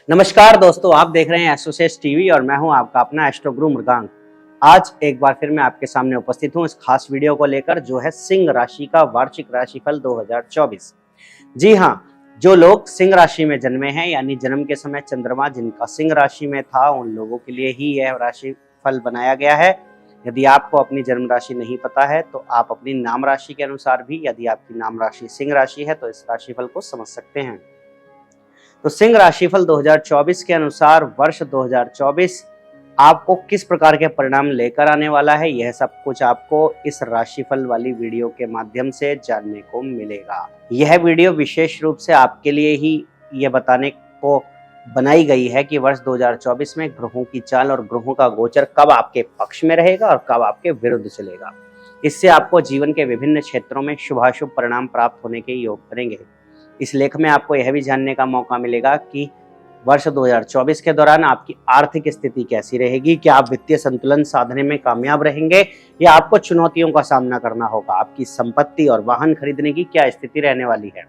नमस्कार दोस्तों, आप देख रहे हैं एसोसिएट्स टीवी और मैं हूं आपका अपना एस्ट्रो गुरु मृगांक। आज एक बार फिर मैं आपके सामने उपस्थित हूं इस खास वीडियो को लेकर, जो है सिंह राशि का वार्षिक राशिफल 2024। जी हां, जो लोग सिंह राशि में जन्मे हैं, यानी जन्म के समय चंद्रमा जिनका सिंह राशि में था, उन लोगों के लिए ही यह राशिफल बनाया गया है। यदि आपको अपनी जन्म राशि नहीं पता है तो आप अपनी नाम राशि के अनुसार भी, यदि आपकी नाम राशि सिंह राशि है, तो इस राशिफल को समझ सकते हैं। तो सिंह राशिफल 2024 के अनुसार वर्ष 2024 आपको किस प्रकार के परिणाम लेकर आने वाला है, यह सब कुछ आपको इस राशिफल वाली वीडियो के माध्यम से जानने को मिलेगा। यह वीडियो विशेष रूप से आपके लिए ही ये बताने को बनाई गई है कि वर्ष 2024 में ग्रहों की चाल और ग्रहों का गोचर कब आपके पक्ष में रहेगा और कब आपके विरुद्ध चलेगा। इससे आपको जीवन के विभिन्न क्षेत्रों में शुभाशुभ परिणाम प्राप्त होने के योग बनेंगे। इस लेख में आपको यह भी जानने का मौका मिलेगा कि वर्ष 2024 के दौरान आपकी आर्थिक स्थिति कैसी रहेगी, क्या आप वित्तीय संतुलन साधने में कामयाब रहेंगे या आपको चुनौतियों का सामना करना होगा, आपकी संपत्ति और वाहन खरीदने की क्या स्थिति रहने वाली है,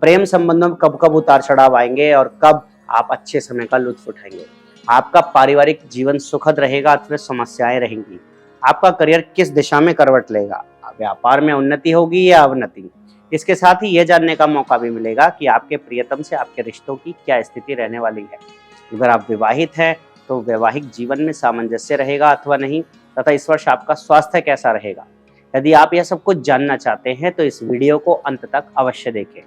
प्रेम संबंधों में कब कब उतार चढ़ाव आएंगे और कब आप अच्छे समय का लुत्फ उठाएंगे, आपका पारिवारिक जीवन सुखद रहेगा अथवा समस्याएं रहेंगी, आपका करियर किस दिशा में करवट लेगा, व्यापार में उन्नति होगी या अवनति। इसके साथ ही यह जानने का मौका भी मिलेगा कि आपके प्रियतम से आपके रिश्तों की क्या स्थिति रहने वाली है। अगर आप विवाहित हैं तो वैवाहिक जीवन में सामंजस्य रहेगा अथवा नहीं, तथा इस वर्ष आपका स्वास्थ्य कैसा रहेगा। यदि आप यह सब कुछ जानना चाहते हैं तो इस वीडियो को अंत तक अवश्य देखें।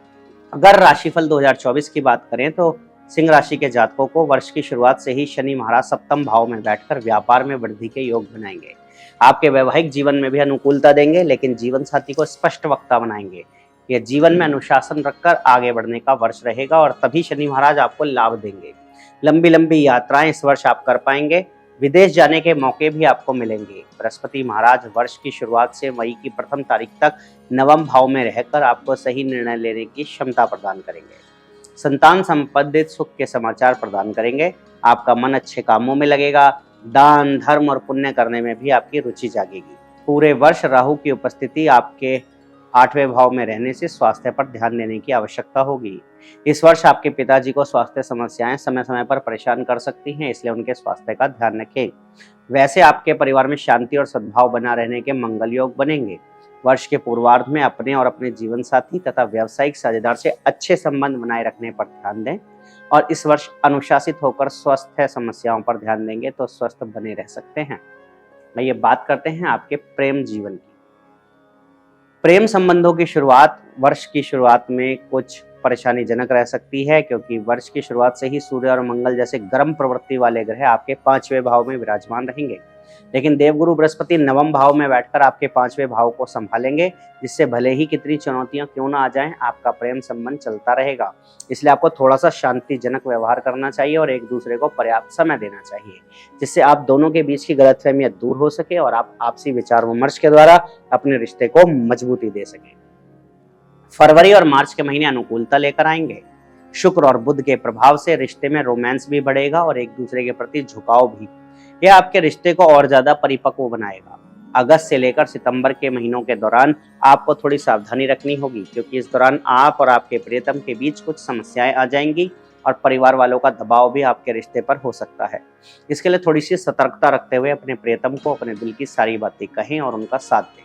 अगर राशिफल 2024 की बात करें तो सिंह राशि के जातकों को वर्ष की शुरुआत से ही शनि महाराज सप्तम भाव में बैठकर व्यापार में वृद्धि के योग बनाएंगे। आपके वैवाहिक जीवन में भी अनुकूलता देंगे, लेकिन जीवन साथी को स्पष्ट वक्ता बनाएंगे। यह जीवन में अनुशासन रखकर आगे बढ़ने का वर्ष रहेगा और तभी शनि महाराज आपको लाभ देंगे। लंबी लंबी यात्राएं इस वर्ष आप कर पाएंगे। विदेश जाने के मौके भी आपको मिलेंगे। बृहस्पति महाराज वर्ष की शुरुआत से मई की प्रथम तारीख तक नवम भाव में रहकर आपको सही निर्णय लेने की क्षमता प्रदान करेंगे। संतान संबंधित सुख के समाचार प्रदान करेंगे। आपका मन अच्छे कामों में लगेगा। दान धर्म और पुण्य करने में भी आपकी रुचि जागेगी। पूरे वर्ष राहु की उपस्थिति आपके 8वें भाव में रहने से स्वास्थ्य पर ध्यान देने की आवश्यकता होगी। इस वर्ष आपके पिताजी को स्वास्थ्य समस्याएं समय समय पर परेशान कर सकती हैं, इसलिए उनके स्वास्थ्य का ध्यान रखें। वैसे आपके परिवार में शांति और सद्भाव बना रहने के मंगल योग बनेंगे। वर्ष के पूर्वार्ध में अपने और अपने जीवन साथी तथा व्यावसायिक साझेदार से अच्छे संबंध बनाए रखने पर ध्यान दें और इस वर्ष अनुशासित होकर स्वास्थ्य समस्याओं पर ध्यान देंगे तो स्वस्थ बने रह सकते हैं। ये बात करते हैं आपके प्रेम जीवन की। प्रेम संबंधों की शुरुआत वर्ष की शुरुआत में कुछ परेशानीजनक रह सकती है, क्योंकि वर्ष की शुरुआत से ही सूर्य और मंगल जैसे गर्म प्रवृत्ति वाले ग्रह आपके 5वें भाव में विराजमान रहेंगे। लेकिन देवगुरु बृहस्पति नवम भाव में बैठकर आपके 5वें भाव को संभालेंगे, जिससे भले ही कितनी चुनौतियां क्यों ना आ जाएं, आपका प्रेम संबंध चलता रहेगा। इसलिए आपको थोड़ा सा शांतिजनक व्यवहार करना चाहिए और एक दूसरे को पर्याप्त समय देना चाहिए, जिससे आप दोनों के बीच की गलतफहमियां दूर हो सके और आप आपसी विचार विमर्श के द्वारा अपने रिश्ते को मजबूती दे सकें। फरवरी और मार्च के महीने अनुकूलता लेकर आएंगे। शुक्र और बुध के प्रभाव से रिश्ते में रोमांस भी बढ़ेगा और एक दूसरे के प्रति झुकाव भी। यह आपके रिश्ते को और ज्यादा परिपक्व बनाएगा। अगस्त से लेकर सितंबर के महीनों के दौरान आपको थोड़ी सावधानी रखनी होगी, क्योंकि इस दौरान आप और आपके प्रियतम के बीच कुछ समस्याएं आ जाएंगी और परिवार वालों का दबाव भी आपके रिश्ते पर हो सकता है। इसके लिए थोड़ी सी सतर्कता रखते हुए अपने प्रियतम को अपने दिल की सारी बातें कहें और उनका साथ दें।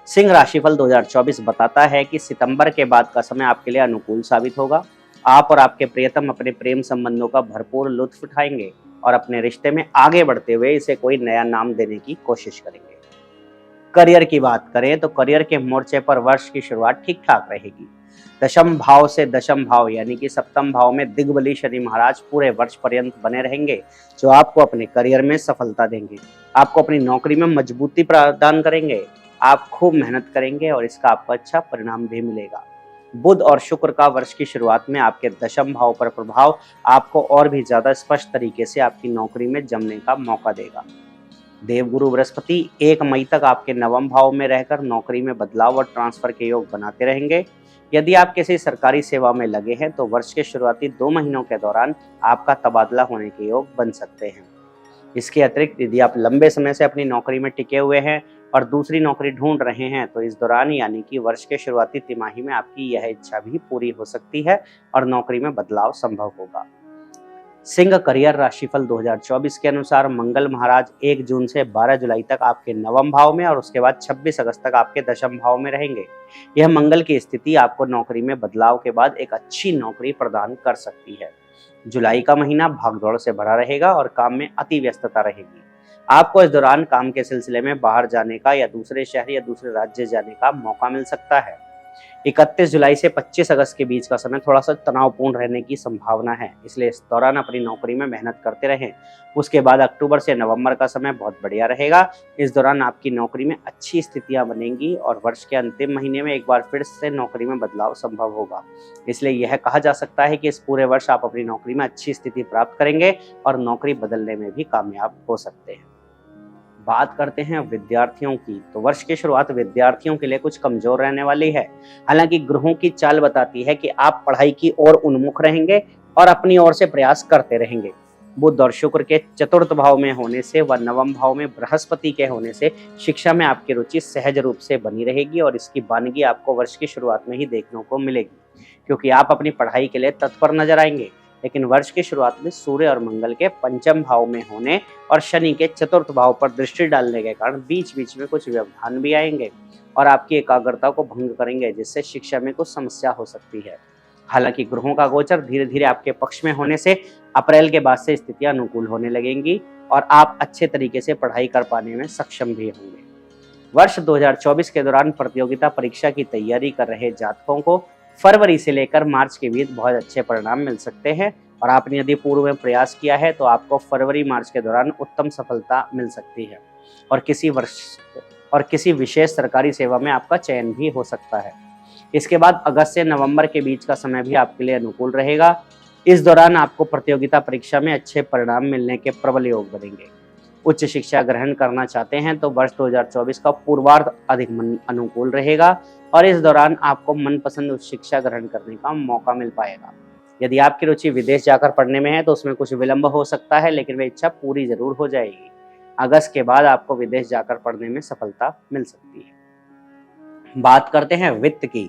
सिंह राशिफल 2024 बताता है कि सितंबर के बाद का समय आपके लिए अनुकूल साबित होगा। आप और आपके प्रियतम अपने प्रेम संबंधों का भरपूर लुत्फ उठाएंगे और अपने रिश्ते में आगे बढ़ते हुए इसे कोई नया नाम देने की कोशिश करेंगे। करियर की बात करें तो करियर के मोर्चे पर वर्ष की शुरुआत ठीक ठाक रहेगी। दशम भाव से दशम भाव यानी कि सप्तम भाव में दिग्बली शनि महाराज पूरे वर्ष पर्यंत बने रहेंगे, जो आपको अपने करियर में सफलता देंगे। आपको अपनी नौकरी में मजबूती प्रदान करेंगे। आप खूब मेहनत करेंगे और इसका आपको अच्छा परिणाम भी मिलेगा। बुध और शुक्र का वर्ष की शुरुआत में आपके दशम भाव पर प्रभाव आपको और भी ज्यादा स्पष्ट तरीके से आपकी नौकरी में जमने का मौका देगा। देवगुरु बृहस्पति 1 मई तक आपके नवम भाव में रहकर नौकरी में बदलाव और ट्रांसफर के योग बनाते रहेंगे। यदि आप किसी सरकारी सेवा में लगे हैं तो वर्ष के शुरुआती 2 महीनों के दौरान आपका तबादला होने के योग बन सकते हैं। इसके अतिरिक्त यदि आप लंबे समय से अपनी नौकरी में टिके हुए हैं और दूसरी नौकरी ढूंढ रहे हैं तो इस दौरान यानी कि वर्ष के शुरुआती तिमाही में आपकी यह इच्छा भी पूरी हो सकती है और नौकरी में बदलाव संभव होगा। सिंह करियर राशिफल 2024 के अनुसार मंगल महाराज 1 जून से 12 जुलाई तक आपके नवम भाव में और उसके बाद 26 अगस्त तक आपके दशम भाव में रहेंगे। यह मंगल की स्थिति आपको नौकरी में बदलाव के बाद एक अच्छी नौकरी प्रदान कर सकती है। जुलाई का महीना भागदौड़ से भरा रहेगा और काम में अति व्यस्तता रहेगी। आपको इस दौरान काम के सिलसिले में बाहर जाने का या दूसरे शहर या दूसरे राज्य जाने का मौका मिल सकता है। 31 जुलाई से 25 अगस्त के बीच का समय थोड़ा सा तनावपूर्ण रहने की संभावना है, इसलिए इस दौरान अपनी नौकरी में मेहनत करते रहें। उसके बाद अक्टूबर से नवंबर का समय बहुत बढ़िया रहेगा। इस दौरान आपकी नौकरी में अच्छी स्थितियां बनेंगी और वर्ष के अंतिम महीने में एक बार फिर से नौकरी में बदलाव संभव होगा। इसलिए यह कहा जा सकता है कि इस पूरे वर्ष आप अपनी नौकरी में अच्छी स्थिति प्राप्त करेंगे और नौकरी बदलने में भी कामयाब हो सकते हैं। बात करते हैं विद्यार्थियों की, तो वर्ष की शुरुआत विद्यार्थियों के लिए कुछ कमजोर रहने वाली है। हालांकि ग्रहों की चाल बताती है कि आप पढ़ाई की ओर उन्मुख रहेंगे और अपनी ओर से प्रयास करते रहेंगे। बुध और शुक्र के चतुर्थ भाव में होने से व नवम भाव में बृहस्पति के होने से शिक्षा में आपकी रुचि सहज रूप से बनी रहेगी और इसकी बानगी आपको वर्ष की शुरुआत में ही देखने को मिलेगी, क्योंकि आप अपनी पढ़ाई के लिए तत्पर नजर आएंगे। लेकिन वर्ष की शुरुआत में सूर्य और मंगल के पंचम भाव में होने और शनि के चतुर्थ भाव पर दृष्टि डालने के कारण बीच बीच में कुछ व्यवधान भी आएंगे और आपकी एकाग्रता को भंग करेंगे, जिससे शिक्षा में कुछ समस्या हो सकती है। हालांकि ग्रहों का गोचर धीरे धीरे आपके पक्ष में होने से अप्रैल के बाद से स्थितियां अनुकूल होने लगेंगी और आप अच्छे तरीके से पढ़ाई कर पाने में सक्षम भी होंगे। वर्ष 2024 के दौरान प्रतियोगिता परीक्षा की तैयारी कर रहे जातकों को फरवरी से लेकर मार्च के बीच बहुत अच्छे परिणाम मिल सकते हैं और आपने यदि पूर्व में प्रयास किया है तो आपको फरवरी मार्च के दौरान उत्तम सफलता मिल सकती है और किसी विशेष सरकारी सेवा में आपका चयन भी हो सकता है। इसके बाद अगस्त से नवंबर के बीच का समय भी आपके लिए अनुकूल रहेगा। इस दौरान आपको प्रतियोगिता परीक्षा में अच्छे परिणाम मिलने के प्रबल योग बनेंगे। उच्च शिक्षा ग्रहण करना चाहते हैं तो वर्ष 2024 का पूर्वार्ध अधिक अनुकूल रहेगा और इस दौरान आपको मनपसंद उच्च शिक्षा ग्रहण करने का मौका मिल पाएगा। यदि आपकी रुचि विदेश जाकर पढ़ने में है तो उसमें कुछ विलंब हो सकता है, लेकिन वह इच्छा पूरी जरूर हो जाएगी। अगस्त के बाद आपको विदेश जाकर पढ़ने में सफलता मिल सकती है। बात करते हैं वित्त की।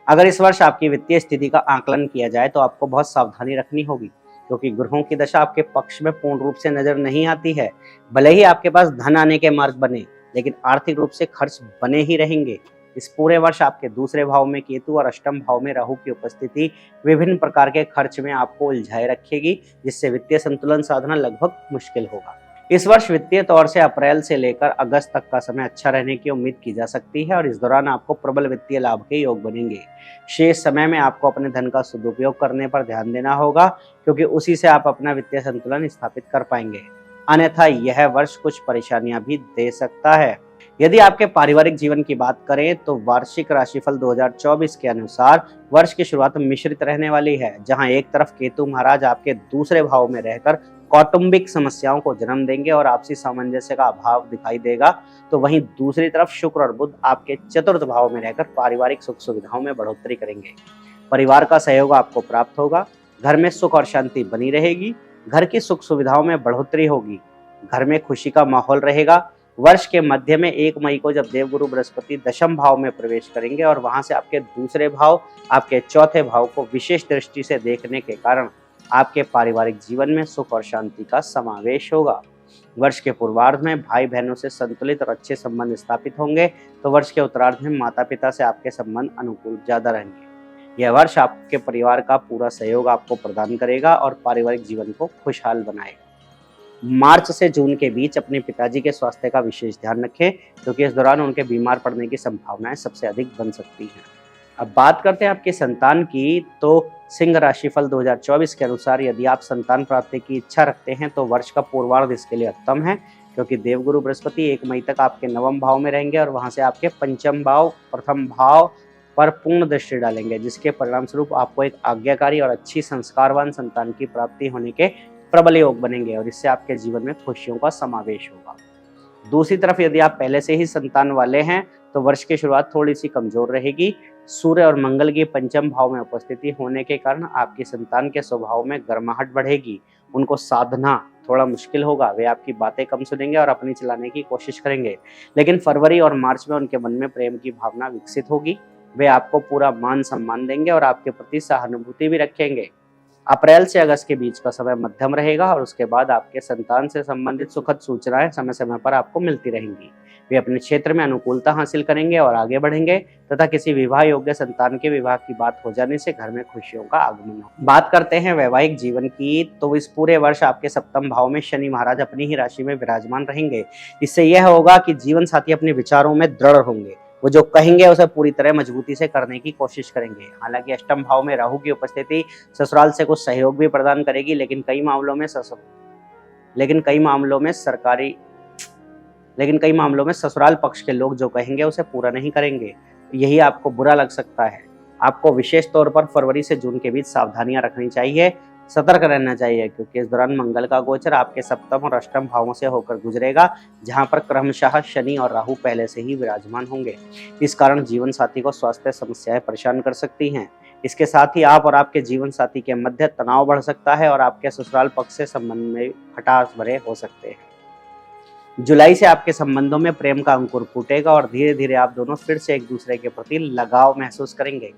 अगर इस वर्ष आपकी वित्तीय स्थिति का आकलन किया जाए तो आपको बहुत सावधानी रखनी होगी, क्योंकि ग्रहों की दशा आपके पक्ष में पूर्ण रूप से नजर नहीं आती है। भले ही आपके पास धन आने के मार्ग बने, लेकिन आर्थिक रूप से खर्च बने ही रहेंगे। इस पूरे वर्ष आपके दूसरे भाव में केतु और अष्टम भाव में राहु की उपस्थिति विभिन्न प्रकार के खर्च में आपको उलझाए रखेगी, जिससे वित्तीय संतुलन साधना लगभग मुश्किल होगा। इस वर्ष वित्तीय तौर से अप्रैल से लेकर अगस्त तक का समय अच्छा रहने की उम्मीद की जा सकती है और इस दौरान आपको प्रबल वित्तीय लाभ के योग बनेंगे। शेष समय में आपको अपने धन का सदुपयोग करने पर ध्यान देना होगा, क्योंकि उसी से आप अपना वित्तीय संतुलन स्थापित कर पाएंगे। अन्यथा यह वर्ष कुछ परेशानियां भी दे सकता है। यदि आपके पारिवारिक जीवन की बात करें तो वार्षिक राशिफल 2024 के अनुसार वर्ष की शुरुआत मिश्रित रहने वाली है, जहां एक तरफ केतु महाराज आपके दूसरे भाव में रहकर कौटुंबिक समस्याओं को जन्म देंगे और आपसी सामंजस्य का अभाव दिखाई देगा, तो वहीं दूसरी तरफ शुक्र और बुध आपके चतुर्थ भाव में रहकर पारिवारिक सुख सुविधाओं में बढ़ोतरी करेंगे। परिवार का सहयोग आपको प्राप्त होगा, घर में सुख और शांति बनी रहेगी, घर की सुख सुविधाओं में बढ़ोतरी होगी, घर में खुशी का माहौल रहेगा। वर्ष के मध्य में 1 मई को जब देवगुरु बृहस्पति दशम भाव में प्रवेश करेंगे और वहां से आपके दूसरे भाव, आपके चौथे भाव को विशेष दृष्टि से देखने के कारण आपके पारिवारिक जीवन में सुख और शांति का समावेश होगा। वर्ष के पूर्वार्ध में भाई बहनों से संतुलित और अच्छे संबंध स्थापित होंगे, तो वर्ष के उत्तरार्ध में माता पिता से आपके संबंध अनुकूल ज्यादा रहेंगे। यह वर्ष आपके परिवार का पूरा सहयोग आपको प्रदान करेगा और पारिवारिक जीवन को खुशहाल बनाएगा। मार्च से जून के बीच अपने पिताजी के स्वास्थ्य का विशेष ध्यान रखें, क्योंकि इस दौरान उनके बीमार पड़ने की संभावनाएं सबसे अधिक बन सकती हैं। अब बात करते हैं आपके संतान की, तो सिंह राशिफल 2024 के अनुसार यदि आप संतान प्राप्ति की इच्छा रखते हैं तो वर्ष का पूर्वार्ध इसके लिए उत्तम है, क्योंकि देवगुरु बृहस्पति 1 मई तक आपके नवम भाव में रहेंगे और वहां से आपके पंचम भाव, प्रथम भाव पर पूर्ण दृष्टि डालेंगे, जिसके परिणाम स्वरूप आपको एक आज्ञाकारी और अच्छी संस्कारवान संतान की प्राप्ति होने के प्रबल योग बनेंगे और इससे आपके जीवन में खुशियों का समावेश होगा। दूसरी तरफ यदि आप पहले से ही संतान वाले हैं तो वर्ष की शुरुआत थोड़ी सी कमजोर रहेगी। सूर्य और मंगल की पंचम भाव में उपस्थिति होने के कारण आपकी संतान के स्वभाव में गर्माहट बढ़ेगी, उनको साधना थोड़ा मुश्किल होगा, वे आपकी बातें कम सुनेंगे और अपनी चलाने की कोशिश करेंगे। लेकिन फरवरी और मार्च में उनके मन में प्रेम की भावना विकसित होगी, वे आपको पूरा मान सम्मान देंगे और आपके प्रति सहानुभूति भी रखेंगे। अप्रैल से अगस्त के बीच का समय मध्यम रहेगा और उसके बाद आपके संतान से संबंधित सुखद सूचनाएं समय समय पर आपको मिलती रहेंगी। वे अपने क्षेत्र में अनुकूलता हासिल करेंगे और आगे बढ़ेंगे तथा किसी विवाह योग्य संतान के विवाह की बात हो जाने से घर में खुशियों का आगमन हो। बात करते हैं वैवाहिक जीवन की, तो इस पूरे वर्ष आपके सप्तम भाव में शनि महाराज अपनी ही राशि में विराजमान रहेंगे। इससे यह होगा कि जीवन साथी अपने विचारों में दृढ़ होंगे, वो जो कहेंगे उसे पूरी तरह मजबूती से करने की कोशिश करेंगे। हालांकि अष्टम भाव में राहु की उपस्थिति ससुराल से कुछ सहयोग भी प्रदान करेगी, लेकिन कई मामलों में ससुराल पक्ष के लोग जो कहेंगे उसे पूरा नहीं करेंगे। यही आपको बुरा लग सकता है। आपको विशेष तौर पर फरवरी से जून के बीच सावधानियां रखनी चाहिए, सतर्क रहना चाहिए, क्योंकि इस दौरान मंगल का गोचर आपके सप्तम और अष्टम भावों से होकर गुजरेगा, जहां पर क्रमशः शनि और राहु पहले से ही विराजमान होंगे। इस कारण जीवन साथी को स्वास्थ्य समस्याएं परेशान कर सकती हैं। इसके साथ ही आप और आपके जीवन साथी के मध्य तनाव बढ़ सकता है और आपके ससुराल पक्ष से संबंध में खटास भरे हो सकते हैं। जुलाई से आपके संबंधों में प्रेम का अंकुर फूटेगा और धीरे धीरे आप दोनों फिर से एक दूसरे के प्रति लगाव महसूस करेंगे।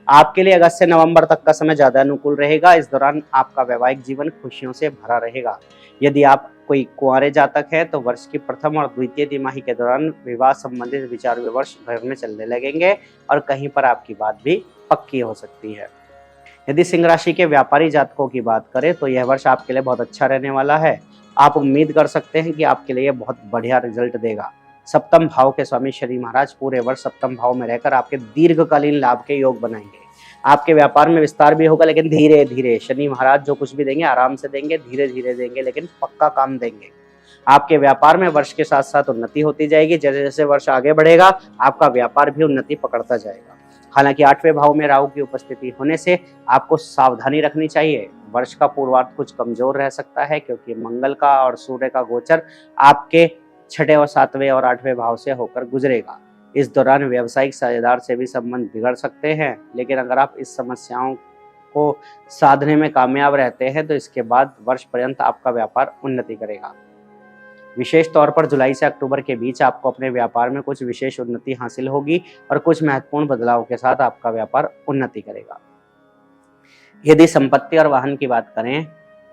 आपके लिए अगस्त से नवंबर तक का समय ज्यादा अनुकूल रहेगा। इस दौरान आपका वैवाहिक जीवन खुशियों से भरा रहेगा। यदि आप कोई कुंवारे जातक है तो वर्ष की प्रथम और द्वितीय तिमाही के दौरान विवाह संबंधित विचार विमर्श घर में चलने लगेंगे और कहीं पर आपकी बात भी पक्की हो सकती है। यदि सिंह राशि के व्यापारी जातकों की बात करें तो यह वर्ष आपके लिए बहुत अच्छा रहने वाला है। आप उम्मीद कर सकते हैं कि आपके लिए बहुत बढ़िया रिजल्ट देगा। सप्तम भाव के स्वामी शनि महाराज पूरे वर्ष सप्तम भाव में रहकर आपके दीर्घकालीन लाभ के योग बनाएंगे। आपके व्यापार में विस्तार भी होगा, लेकिन धीरे धीरे। शनि महाराज जो कुछ भी देंगे आराम से देंगे, धीरे धीरे देंगे, लेकिन पक्का काम देंगे। आपके व्यापार में वर्ष के साथ साथ उन्नति होती जाएगी। जैसे जैसे वर्ष आगे बढ़ेगा आपका व्यापार भी उन्नति पकड़ता जाएगा। हालांकि 8वें भाव में राहु की उपस्थिति होने से आपको सावधानी रखनी चाहिए। वर्ष का पूर्वार्ध कुछ कमजोर रह सकता है, क्योंकि मंगल का और सूर्य का गोचर आपके 6वें और 7वें और 8वें भाव से होकर गुजरेगा। इस दौरान व्यावसायिक साझेदार से भी संबंध बिगड़ सकते हैं, लेकिन अगर आप इस समस्याओं को साधने में कामयाब रहते हैं तो इसके बाद वर्ष पर्यंत आपका व्यापार उन्नति करेगा। विशेष तौर पर जुलाई से अक्टूबर के बीच आपको अपने व्यापार में कुछ विशेष उन्नति हासिल होगी और कुछ महत्वपूर्ण बदलाव के साथ आपका व्यापार उन्नति करेगा। यदि संपत्ति और वाहन की बात करें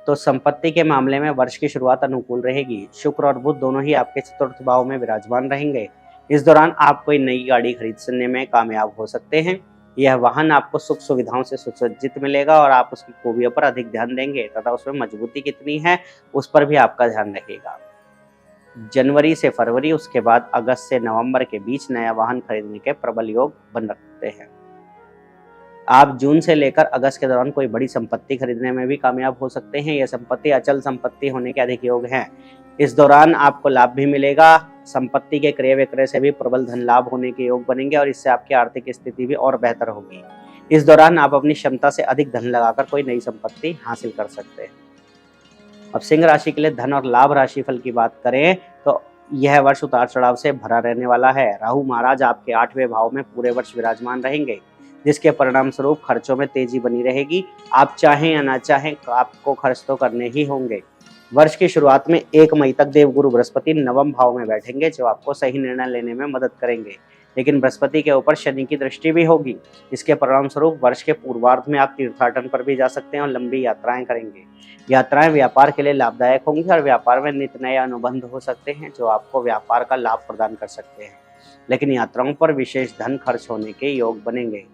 तो संपत्ति के मामले में वर्ष की शुरुआत अनुकूल रहेगी। शुक्र और बुध दोनों ही आपके चतुर्थ भाव में विराजमान रहेंगे। इस दौरान आप कोई नई गाड़ी खरीदने में कामयाब हो सकते हैं। यह वाहन आपको सुख सुविधाओं से सुसज्जित मिलेगा और आप उसकी खूबियों पर अधिक ध्यान देंगे तथा उसमें मजबूती कितनी है उस पर भी आपका ध्यान रखेगा। जनवरी से फरवरी, उसके बाद अगस्त से नवंबर के बीच नया वाहन खरीदने के प्रबल योग बन रखते हैं। आप जून से लेकर अगस्त के दौरान कोई बड़ी संपत्ति खरीदने में भी कामयाब हो सकते हैं। यह संपत्ति अचल संपत्ति होने के अधिक योग हैं। इस दौरान आपको लाभ भी मिलेगा। संपत्ति के क्रय विक्रय से भी प्रबल धन लाभ होने के योग बनेंगे और इससे आपकी आर्थिक स्थिति भी और बेहतर होगी। इस दौरान आप अपनी क्षमता से अधिक धन लगाकर कोई नई संपत्ति हासिल कर सकते हैं। अब सिंह राशि के लिए धन और लाभ राशिफल की बात करें तो यह वर्ष उतार चढ़ाव से भरा रहने वाला है। राहु महाराज आपके 8वें भाव में पूरे वर्ष विराजमान रहेंगे, जिसके परिणाम स्वरूप खर्चों में तेजी बनी रहेगी। आप चाहें या ना चाहें आपको खर्च तो करने ही होंगे। वर्ष की शुरुआत में 1 मई तक देवगुरु बृहस्पति नवम भाव में बैठेंगे, जो आपको सही निर्णय लेने में मदद करेंगे। लेकिन बृहस्पति के ऊपर शनि की दृष्टि भी होगी। इसके परिणाम स्वरूप वर्ष के पूर्वार्ध में आप तीर्थाटन पर भी जा सकते हैं और लंबी यात्राएं करेंगे। यात्राएं व्यापार के लिए लाभदायक होंगी और व्यापार में नित नए अनुबंध हो सकते हैं जो आपको व्यापार का लाभ प्रदान कर सकते हैं। लेकिन यात्राओं पर विशेष धन खर्च होने के योग बनेंगे।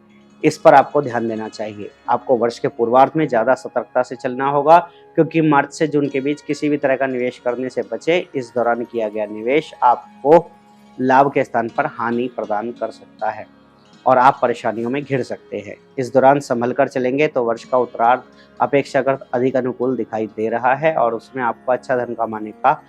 इस पर आपको ध्यान देना चाहिए। आपको वर्ष के पूर्वार्ध में ज्यादा सतर्कता से चलना होगा, क्योंकि मार्च से जून के बीच किसी भी तरह का निवेश करने से बचे। इस दौरान किया गया निवेश आपको लाभ के स्थान पर हानि प्रदान कर सकता है और आप परेशानियों में घिर सकते हैं। इस दौरान संभल कर चलेंगे तो वर्ष का उत्तरार्ध अपेक्षाकृत अधिक अनुकूल दिखाई दे रहा है और उसमें आपको अच्छा धन कमाने का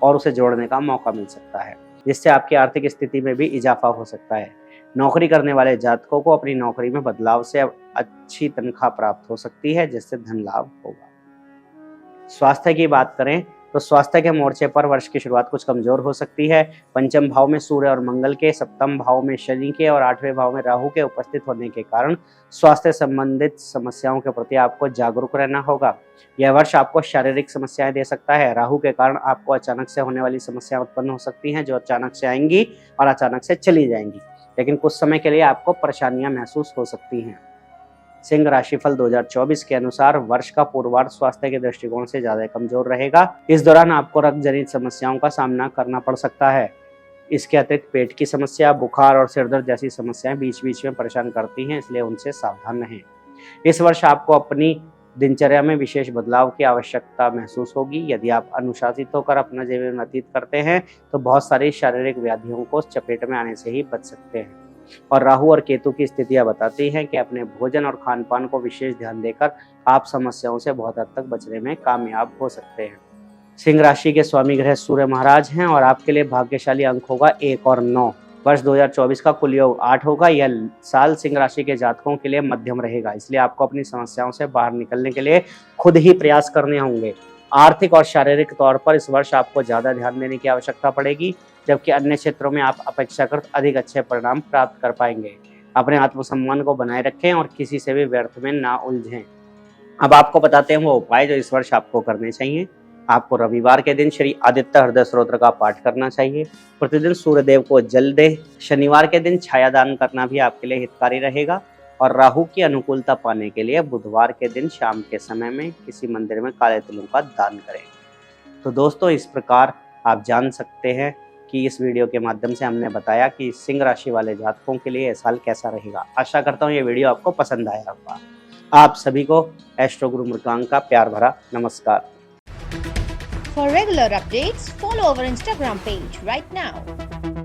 और उसे जोड़ने का मौका मिल सकता है, जिससे आपकी आर्थिक स्थिति में भी इजाफा हो सकता है। नौकरी करने वाले जातकों को अपनी नौकरी में बदलाव से अच्छी तनख्वाह प्राप्त हो सकती है, जिससे धन लाभ होगा। स्वास्थ्य की बात करें तो स्वास्थ्य के मोर्चे पर वर्ष की शुरुआत कुछ कमजोर हो सकती है। पंचम भाव में सूर्य और मंगल के, सप्तम भाव में शनि के और 8वें भाव में राहु के उपस्थित होने के कारण स्वास्थ्य संबंधित समस्याओं के प्रति आपको जागरूक रहना होगा। यह वर्ष आपको शारीरिक समस्याएं दे सकता है। राहु के कारण आपको अचानक से होने वाली समस्याएं उत्पन्न हो सकती हैं, जो अचानक से आएंगी और अचानक से चली जाएंगी, लेकिन कुछ समय के लिए आपको परेशानियां महसूस हो सकती हैं। सिंह राशिफल 2024 के अनुसार वर्ष का पूर्वार्ध स्वास्थ्य के दृष्टिकोण से ज्यादा कमजोर रहेगा। इस दौरान आपको रक्त जनित समस्याओं का सामना करना पड़ सकता है। इसके अतिरिक्त पेट की समस्या, बुखार और सिरदर्द जैसी समस्याएं बीच बीच में परेशान करती हैं, इसलिए उनसे सावधान रहें। इस वर्ष आपको अपनी दिनचर्या में विशेष बदलाव की आवश्यकता महसूस होगी। यदि आप अनुशासित होकर अपना जीवन व्यतीत करते हैं तो बहुत सारी शारीरिक व्याधियों को चपेट में आने से ही बच सकते हैं। और राहु और केतु की स्थितियां बताती हैं कि अपने भोजन और खान पान को विशेष ध्यान देकर आप समस्याओं से बहुत हद तक बचने में कामयाब हो सकते हैं। सिंह राशि के स्वामी ग्रह सूर्य महाराज हैं और आपके लिए भाग्यशाली अंक होगा 1 और 9। वर्ष 2024 का कुल योग 8 होगा। यह साल सिंह राशि के जातकों के लिए मध्यम रहेगा, इसलिए आपको अपनी समस्याओं से बाहर निकलने के लिए खुद ही प्रयास करने होंगे। आर्थिक और शारीरिक तौर पर इस वर्ष आपको ज्यादा ध्यान देने की आवश्यकता पड़ेगी, जबकि अन्य क्षेत्रों में आप अपेक्षाकृत अधिक अच्छे परिणाम प्राप्त कर पाएंगे। अपने आत्मसम्मान को बनाए रखें और किसी से भी व्यर्थ में ना उलझें। अब आपको बताते हैं वो उपाय जो इस वर्ष आपको करने चाहिए। आपको रविवार के दिन श्री आदित्य हृदय स्तोत्र का पाठ करना चाहिए। प्रतिदिन सूर्यदेव को जल दे। शनिवार के दिन छायादान करना भी आपके लिए हितकारी रहेगा। और राहु की अनुकूलता पाने के लिए बुधवार के दिन शाम के समय में किसी मंदिर में काले तिलों का दान करें। तो दोस्तों, इस प्रकार आप जान सकते हैं कि इस वीडियो के माध्यम से हमने बताया कि सिंह राशि वाले जातकों के लिए यह साल कैसा रहेगा। आशा करता हूँ ये वीडियो आपको पसंद आया होगा। आप सभी को एस्ट्रो गुरु मृगांक का प्यार भरा नमस्कार। For regular updates, follow our Instagram page right now.